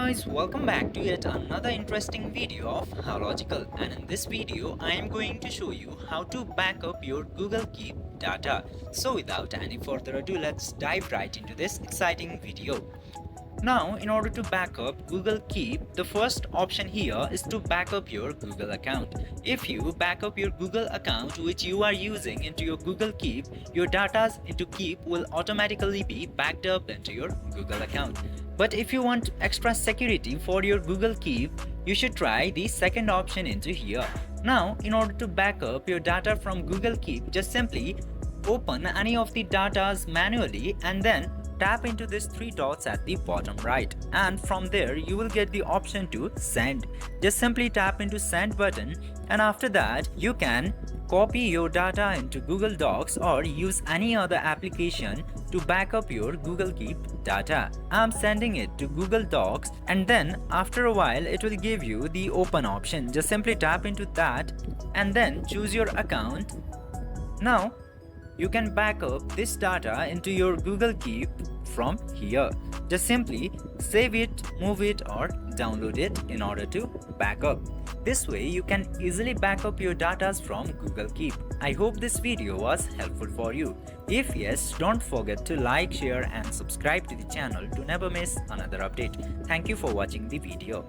guys, welcome back to yet another interesting video of How Logical, and in this video I am going to show you how to back up your Google Keep data. So without any further ado, let's dive right into this exciting video. Now, in order to back up Google Keep, the first option here is to back up your Google account. If you back up your Google account which you are using into your Google Keep, your data into Keep will automatically be backed up into your Google account. But if you want extra security for your Google Keep, you should try the second option into here. Now, in order to back up your data from Google Keep, just simply open any of the datas manually and then tap into these three dots at the bottom right, and from there you will get the option to send. Just simply tap into send button, and after that you can copy your data into Google Docs or use any other application to back up your Google Keep data. I'm sending it to Google Docs, and then after a while it will give you the open option. Just simply tap into that and then choose your account. Now you can back up this data into your Google Keep from here. Just simply save it, move it or download it in order to back up. This way you can easily back up your data from Google Keep. I hope this video was helpful for you. If yes, don't forget to like, share and subscribe to the channel to never miss another update. Thank you for watching the video.